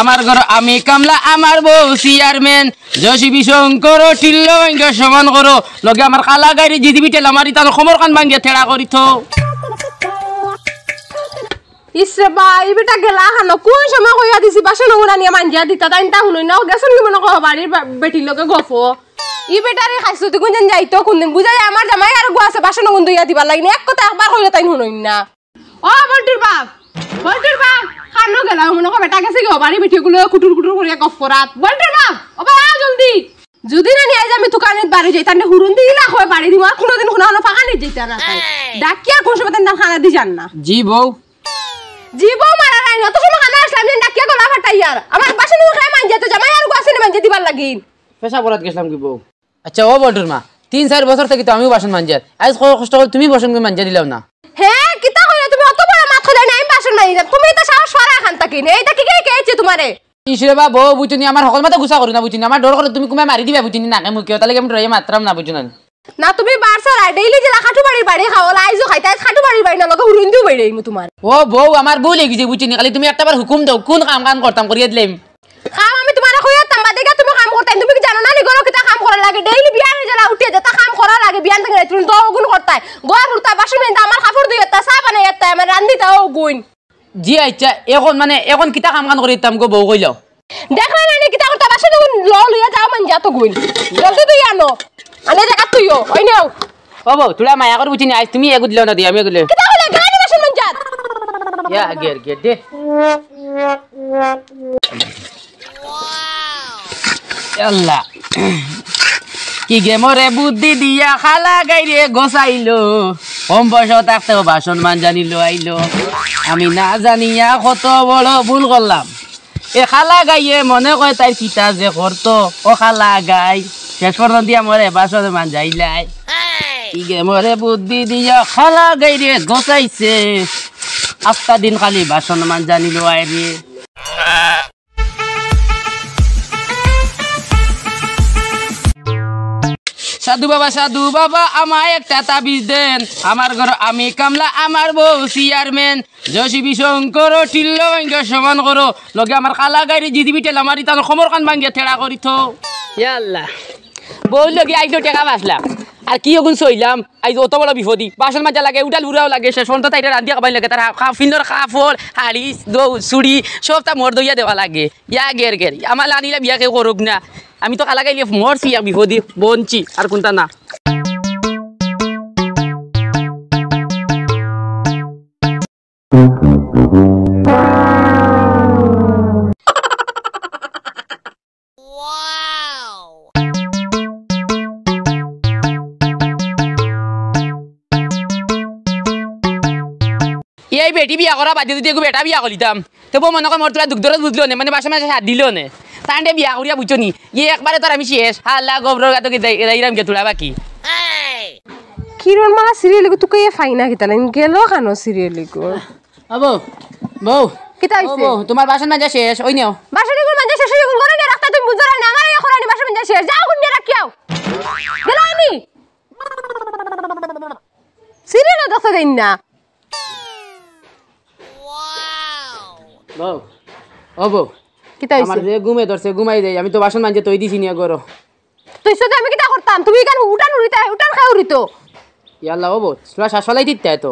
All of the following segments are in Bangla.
আমার ঘর আমি কামলা আমার বউ চেয়ারম্যান জসিবি শঙ্কর টিল্ল ভাঙ্গা সমান করো লগে আমার কালা গাড়ি জিদিবি টেলা মারি তার খবর কান ভাঙ্গিয়া থেড়া করি তো ইসরে ভাই বেটা গেলা হানো কোন সময় কইয়া দিছি বাসন গুনা নিয়া মানজিয়া দিতা তাইনটা হুনই না গেছন কি মনে কহ বাড়ির বেটির লগে গফ ই বেটারে খাইছো তুই কোনদিন যাইতো কোনদিন বুঝা যায় আমার জামাই আর গোয়াছে বাসন গুন দইয়া দিবার লাগি না এক কথা একবার কইলে তাই হুনই না ও বলটুর বাপ খানো গেলা মনে কহ বেটা গেছে কি বাড়ি বেটিগুলো কুটুর কুটুর করিয়া গফ করাত বলটুর বাপ ও ভাই আ জলদি যদি না নিয়ে আমি দোকানে বাড়ি যাই তাহলে হুরুন দিলা হয় বাড়ি দিমা কোনদিন কোন ফাঁকা নিয়ে যেতে না ডাকিয়া কোন সময় তান খানা দি যান না জি বউ জীবো মারা নাই না তো সময় খানা আসলাম যে ডাকিয়া গলা ফাটাই আর আমার বাসন খায় মানজে তো জামাই আর গোয়াছে না মানজে দিবার লাগিন পেশা পরাত গেছিলাম কি বউ আচ্ছা ও বলটুর মা 3-4 বছর থেকে তো আমিও বাসন মানজাত আজ কষ্ট করে তুমি বাসন মানজা দিলাও না হ্যাঁ কিতা কইরা তুমি অত বড় মাথা খোলাই নাই বাসন মানি না তুমি তো সাহস সরা খান তাকি নে এইটা কি কেছে তোমারে ইসরে বা বউ বুঝুনি আমার সকল মাথা গুছা করো না বুঝুনি আমার ডর করে তুমি কুমা মারি দিবা বুঝুনি না কে মুকিও তাহলে আমি রয়ে মাত্রাম না বুঝুনা না তুমি বারসা ডেইলি যে খাটু বাড়ি খাও লাইজো খাইতা খাটু বাড়ি না লগে হুরুন দিও বাইরে মু তোমার ও বউ আমার বউ লেগিছে বুঝুনি খালি তুমি একটাবার হুকুম দাও কোন কাম করতাম করিয়া দিলাম কাম আমি তোমারে কইতাম বাদে গা তুমি কাম করতাম তুমি কি জানো না নি গরো কিতা কাম করা লাগে ডেইলি বিয়ান জেলা উঠিয়ে যেতা কাম করা লাগে বিয়ান থেকে তুমি তো গুণ করতাই গোয়া করতা বাসন মেন্দা আমার কাপড় দিয়তা চা বানাইতা আমার রান্দিতা ও গুণ জি আচ্ছা এখন কিতা কাম করিতাম গো বউ কইলো দেখলা না নি কিতা করতা বাসন ল লইয়া যাও মান যা তো গুণ জলদি তুই আনো আনে দেখা তুইও ওই নাও ও বউ তুলা মায়া কর বুঝিনি আজ তুমি এগু দিলাও না দি আমি এগুলে কিতা হলো গানি বাসন মান যা ইয়া গের দে আল্লাহ কি গে মরে বুদ্ধি দিয়া খালা গাইরে গোসাইলো কম বয়স থাকতেও বাসন মান জানিলো আইলো আমি না জানিয়া কত বড় ভুল করলাম এ খালা গাইয়ে মনে কয় তাই কিতা যে করতো ও খালা গাই শেষ পর্যন্ত দিয়া মরে বাসন মান যাইলাই কি গে মরে বুদ্ধি দিয়া খালা গাইরে গোসাইছে আস্তা দিন খালি বাসন মান জানিলো আইরে সাধু বাবা আমায় একটা তাবিজ দেন আমার ঘর আমি কামলা আমার বউ চেয়ারম্যান জসিবি শঙ্কর টিল্ল ভাঙ্গা সমান করো লগে আমার কালা গাড়ি জিদিবি টেলা মারি তার খবর কান ভাঙ্গিয়া থেড়া করি তো ইয়াল্লাহ বউ লগে আইলো টেকা বাসলাম আর কি ওগুন সইলাম আইজ অত বড় বিপদি বাসন মাজা লাগে উঠাল উড়াও লাগে শেষ পর্যন্ত তাইটা রান্ধিয়া খাবাই লাগে তার ফিন্দর কাপড় হাড়ি চুড়ি সব তা মোর দইয়া দেওয়া লাগে ইয়া গের আমার আনিলে বিয়া কেউ করুক না আমি তো কালা গাইলে মরছি আর বিপদি বনছি আর কোনটা না এই বেটি বিয়া করা বাদে যদি বেটা বিয়া করিতাম তবু মনে কর মোর তোরা দুগ্ধরত বুঝলো না মানে বাসা মাসে হাত দিল না তান্ডে বিয়া করিয়া বুঝছো নি একবারে তোর আমি শেষ হাল্লা গোবর গাতো যাইরাম গে তোরা বাকি কিরণ মালা সিরিয়াল গো তুই ফাইনা কিতা লাইন গেল খানো সিরিয়াল গো আবো বউ কিতা হইছে বউ তোমার বাসন মাজা শেষ ওই নাও বাসন গুলো মাঝে শেষ হয়ে গেল না রাখতা তুমি বুঝরা না আমার এখন আনি বাসন মাঝে শেষ যাও গুন্ডে রাখিয়াও গেলাইনি সিরিয়াল দেখতে দেন না বউ ও বউ কিতা হইছে আমার যে ঘুমে ধরছে ঘুমাই দেই আমি তো বাসন মানজে তৈ দিছি নিয়া গরো তুই সাথে আমি কিতা করতাম তুমি কেন উঠান খাই উড়িতো ইয়াল্লাহ ও বউ তোরা শ্বাস ফলাই দিতে তো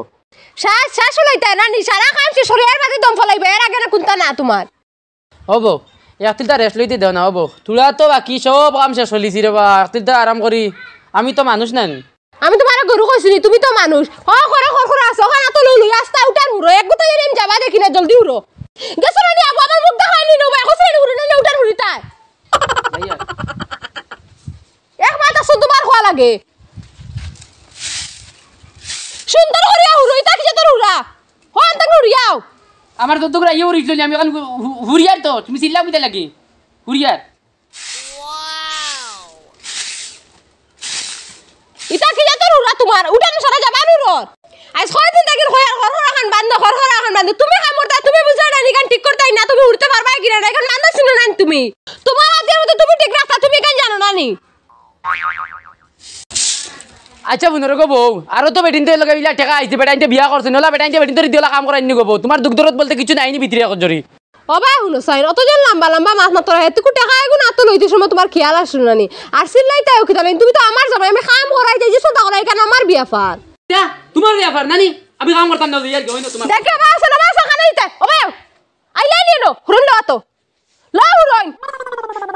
শ্বাস লইতা না নি সারা কাম সে শরীরের মাঝে দম ফলাইবে এর আগে না কোনটা না তোমার ও বউ একতিলটা রেস্ট লইতে দাও না ও বউ তোরা তো বাকি সব কাম শেষ হলিছি রে বা একতিলটা আরাম করি আমি তো মানুষ না আমি তোমার গরু কইছিনি তুমি তো মানুষ করে আসো খানা তো লুই আস্তা উঠান উড়ো এক গুতা এম যাবা দেখি না জলদি উড়ো গেছো না আগো আমার মুখ দেখাইনি নো ভাই কইছিনি উড়ো না উঠান উড়িতা ভাইয়া এক মাথা শুদ্ধবার হওয়া লাগে সুন্দর করিয়া উড়োইতা কি তোর উড়া হন তা উড়িয়াও আমার তো তোরা ইয়ে উড়িছিল আমি এখন হুরিয়ার তো তুমি চিল্লা বুঝতে লাগি হুরিয়ার ইতা কি তোর উড়া তোমার উঠান সারা যাবা নুরো আজ কয়দিন থেকে ঘর রাখান বান্ধ তুমি কাম করতা তুমি বুঝা না নিকান ঠিক করতাই না তুমি উড়তে পারবা কি না এখন মানদা ছিল না তুমি তোমার আজের মতো তুমি ঠিক রাখতা তুমি কেন জানো না নি আচ্ছা বুনর গো বউ আরো তো বেটিনতে লগে ইলা টাকা আইছে বেটাইনতে বিয়া করছ নলা বেটাইনতে বেটিনতে দিলা কাম করাই নি গো বউ তোমার দুগ্ধরত বলতে কিছু নাইনি ভিতরে জরি অবা শুনো সাইন অতজন লম্বা লম্বা মাছ না তোরা হেতু টাকা এগুন আতো লইতে সময় তোমার খেয়াল আসলো নানি আর সিল্লাইতাও কি তাহলে তুমি তো আমার জামাই আমি কাম করাই যাই যে সদা করাই কেন আমার বিয়াফার যা তোমার ব্যাপার নানি আমি কাম করতাম না ইয়ার কি হইনো তোমার দেখে বাসা না বাসা খানা দিতে অবা আইলাই নিয়ে নো হুরন লো আতো লো হুরন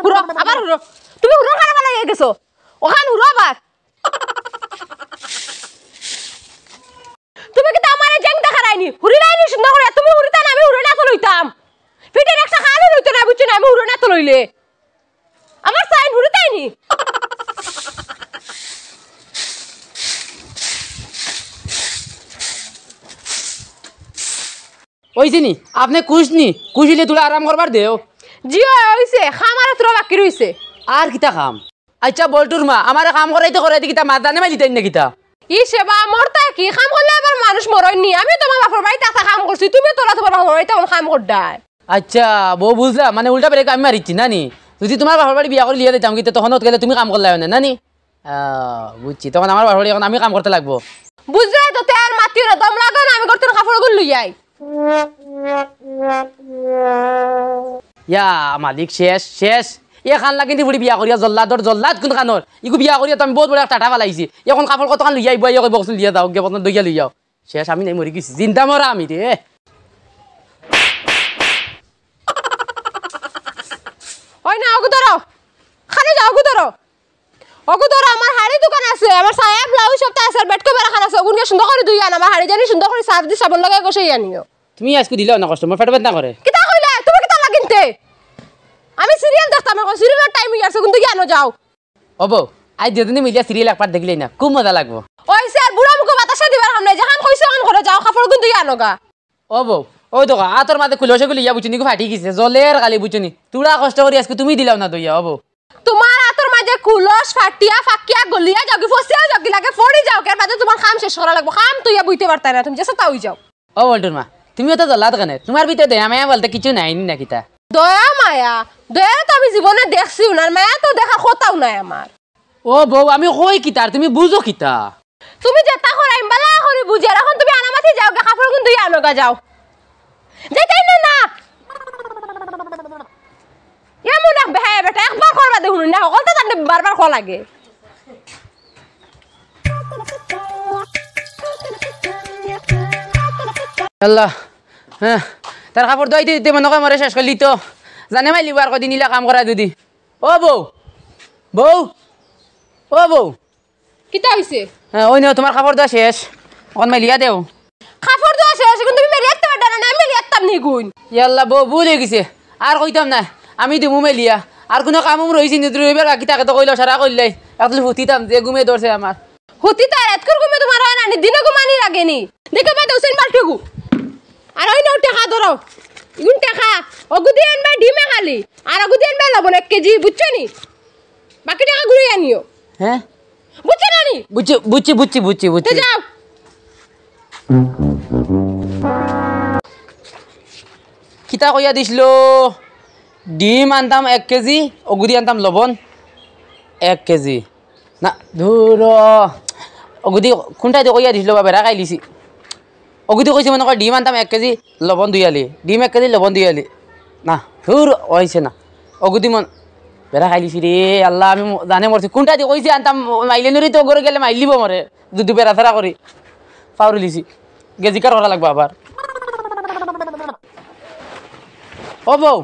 হুরো আবার হুরো তুমি হুরো খানা বানাই গেছো ওখান হুরো আবার তুমি কি তো আমারে জেং দেখা রাইনি হুরি রাইনি সুন্দর করে তুমি হুরিতা না আমি হুরো না তো লইতাম পিঠে একটা খালো লইতো না বুঝছো না আমি হুরো না তো লইলে আমার সাইন হুরিতাইনি ওইছিনি আপনি কুশলে তোরা আরাম করবার দেও জিও হইছে খামারে তোরা বাকি রইছে আর কিতা কাম আচ্ছা বলটুর মা আমার কাম করাইতে কিতা মা জানে মাইলিতেন না কিতা ই সেবা মরতা কি কাম করলে আবার মানুষ মরয়নি আমি তোমার বাপর বাড়িতে আসা কাম করছি তুমি তোরা তোমার বাপর বাড়িতে কাম করদাই আচ্ছা বউ বুঝলা মানে উল্টা বেড়ে আমি মারিচ্ছি নানি যদি তোমার বাপর বাড়ি বিয়া করে লিয়ে দিতাম কিন্তু তখন গেলে তুমি কাম করলে না নানি বুঝছি তখন আমার বাপর বাড়ি এখন আমি কাম করতে লাগবো বুঝলে তো তেল মাতি না দম লাগো না আমি করতে কাপড় গুলো লই যাই ইয়া মালিক শেষ এখান লাগি বুড়ি বিয়া করিয়া জল্লাদ কোন খানোর ইগু বিয়া করিয়া তো আমি বহুত বড় টাটা পালাইছি এখন কাপড় কতখান লইয়া আইব ইয়া বক্স লিয়া দাও গেপন দইয়া লইয়াও শেষ আমি নাই মরি গেছি চিন্তা মরা আমি রে ওই না অগু ধরো খানে যাও অগু ধরো আমার হাড়ি দোকান আছে আমার সাহেব ব্লাউজ সপ্তাহ আছে বেট কবে রাখান আছে ওগুনকে সুন্দর করে দুই আন আমার হাড়ি জানি সুন্দর করে সার্ফ দি সাবন লাগাই গোছাই আনিও তুমি আজকে দিলেও না কষ্ট ফেট বেদ না করে কিতা কইলা তুমি কিতা লাগিনতে আমি সিরিয়াল দেখতাম এখন সিরিয়ালের টাইম হই আছে কিন্তু জানো যাও ওবো আজ যেদিন মিলিয়া সিরিয়াল একবার দেখলেই না খুব মজা লাগবো ওই স্যার বুড়া মুখ বাতাসা দিবার সামনে যখন কইছো এখন ঘরে যাও কাপড় কিন্তু আনো গা ওবো ওই তো আতর মাঝে খুলছে ইয়া বুঝছি নিকো ফাটি গেছে জলের কালি বুঝছি তুরা কষ্ট করি আজকে তুমি দিলাও না দইয়া ওবো তোমার আতর মাঝে কুলস ফাটিয়া ফাকিয়া গলিয়া যাও ফসিয়া যাও লাগে ফড়ি যাও কেন বাদে তোমার কাম শেষ করা লাগবে কাম তো ইয়া বুইতে পারতা না তুমি যেসা তাই যাও ও বলটুর মা তুমিও তো জল্লাদ কেন তোমার ভিতরে দয়া মায়া বলতে কিছু নাই না কিতা দয়া মায়া দয়া তো আমি জীবনে দেখছি উনার মায়া তো দেখা কথাও নাই আমার ও বউ আমি কই কিতার তুমি বুঝো কিতা তুমি যেটা করাইম বালা করে বুঝে এখন তুমি আনামাতি যাও গে কাপড় কিন্তু আনো গা যাও যেতেই না এমন এক বেহায় বেটা একবার করবা দেখুন না সকল তো জানতে বারবার কল লাগে আল্লাহ হ্যাঁ তার কাপড় দইতে দিতে মনে করে মরে শেষ করলি তো জানে মাই লিবার কদিন নিলা কাম করা যদি ও বউ কিতা হইছে হ্যাঁ ওই নিও তোমার কাপড় দেওয়া শেষ এখন মাই লিয়া দেও কাপড় তো আছে কিন্তু তুমি মেরি একটা বেটা না মেরি একটা নি গুণ ইয়াল্লা বউ ভুল হয়ে গেছে আর কইতাম না আমি দিমু মেলিয়া আর কোনো কামম রইছি নি রইবার বাকি তাকে তো কইলো সারা কইলাই একদম হুতিতাম যে ঘুমে ধরছে আমার হতি তার এত করে ঘুমে তোমার হয় না দিনে ঘুমানি লাগেনি দেখো বেটা হোসেন পাল্টেগু আর ওই নাও টাকা ধরো ইগুন টাকা অগুদি আনবা ডিমে খালি আর অগুদি আনবা লবণ 1 কেজি বুঝছো নি বাকি টাকা ঘুরে আনিও হ্যাঁ বুঝছো না নি বুঝছি তো যাও কিতা কইয়া দিছিল ডিম আনতাম 1 কেজি অগুদি আনতাম লবণ 1 কেজি না ধুর অগুদি কোনটাই কইয়া দিছিল বা বেড়া খাই লিছি অগুদি কইছে মনে কর ডিম আনতাম 1 কেজি লবণ 2 আলি ডিম 1 কেজি লবণ 2 আলি না ধুর হইছে না অগুদি মন বেড়া খাই লিছি রে আল্লাহ আমি জানে মরছি কোনটা দি কইছে আনতাম মাইলে নরি তো ঘরে গেলে মাইলিব মরে দুদু বেড়া ছাড়া করি পাউরি লিছি গেজিকার করা লাগবে আবার ও বউ